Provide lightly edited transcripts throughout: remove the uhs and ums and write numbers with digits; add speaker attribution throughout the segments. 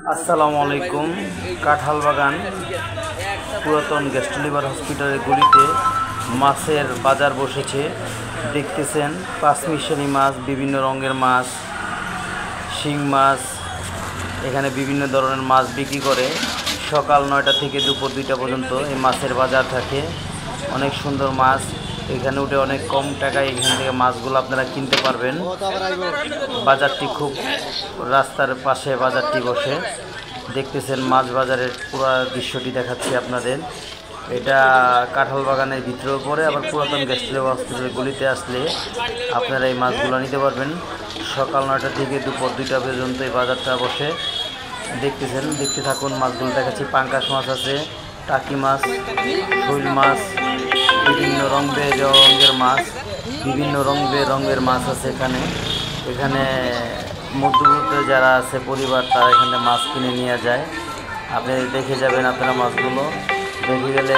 Speaker 1: আসসালামু আলাইকুম। কাঁঠাল বাগান পুরাতন গেস্ট লিভার হসপিটালের গলিতে মাছের বাজার বসেছে। দেখতেছেন পাঁচমিশালি মাছ, বিভিন্ন রঙের মাছ, শিং মাছ, এখানে বিভিন্ন ধরনের মাছ বিক্রি করে। সকাল 9টা থেকে দুপুর 2টা পর্যন্ত এই মাছের বাজার থাকে। অনেক সুন্দর মাছ, এখানে উঠে অনেক কম টাকায় এখান থেকে মাছগুলো আপনারা কিনতে পারবেন। বাজারটি খুব রাস্তার পাশে বাজারটি বসে। দেখতেছেন মাছ বাজারের পুরো দৃশ্যটি দেখাচ্ছি আপনাদের। এটা কাঁঠাল বাগানের ভিতরেও পড়ে, আবার পুরাতন গেস্ট লিভার হসপিটালের গলিতে আসলে আপনারা এই মাছগুলো নিতে পারবেন। সকাল 9টা থেকে দুপুর 2টা পর্যন্ত এই বাজারটা বসে। দেখতেছেন, দেখতে থাকুন। মাছগুলো দেখাচ্ছি। পাঙ্কাশ মাছ আছে, টাকি মাছ, শৈল মাছ, বিভিন্ন রঙের মাছ, বিভিন্ন রঙের মাছ আছে এখানে। এখানে মধ্যবিত্ত যারা আছে পরিবার, তারা এখানে মাছ কিনে নিয়ে যায়। আপনি দেখে যাবেন, আপনারা মাছগুলো দেখে গেলে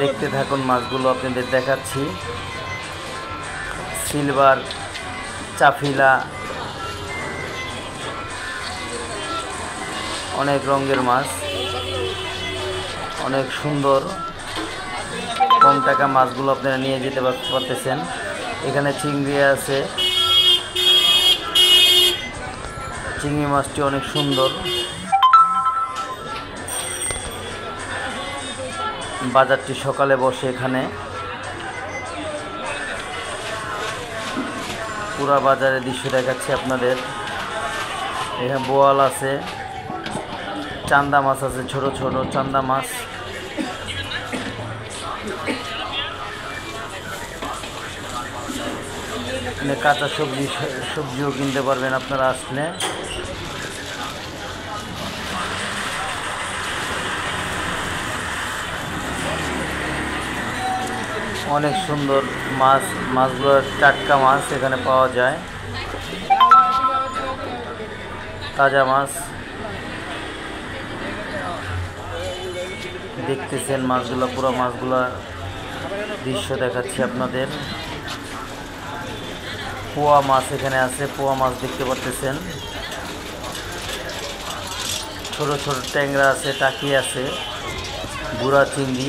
Speaker 1: দেখতে থাকুন। মাছগুলো আপনাদের দেখাচ্ছি। সিলভার, চাফিলা, অনেক রঙের মাছ, অনেক সুন্দর। কম টাকা মাছগুলো আপনারা নিয়ে যেতে পারতেছেন। এখানে চিংড়ি আছে, চিংড়ি মাছটি অনেক সুন্দর। বাজারটি সকালে বসে এখানে। পুরা বাজারের দৃশ্য দেখাচ্ছি আপনাদের। এখানে বোয়াল আছে, চান্দা মাছ আছে, ছোট ছোট চান্দা মাছ। কাঁচা সবজিও কিনতে পারবেন আপনারা আসলে। অনেক সুন্দর মাছ, মাছগুলো টাটকা মাছ এখানে পাওয়া যায়, তাজা মাছ। দেখতেছেন মাছগুলো, পুরো মাছগুলো দৃশ্য দেখাচ্ছি আপনাদের। পোয়া মাছ এখানে আছে, পোয়া মাছ দেখতে পাচ্ছেন। ছোট ছোট ট্যাংরা আছে, টাকি আছে, গুড়া চিংড়ি।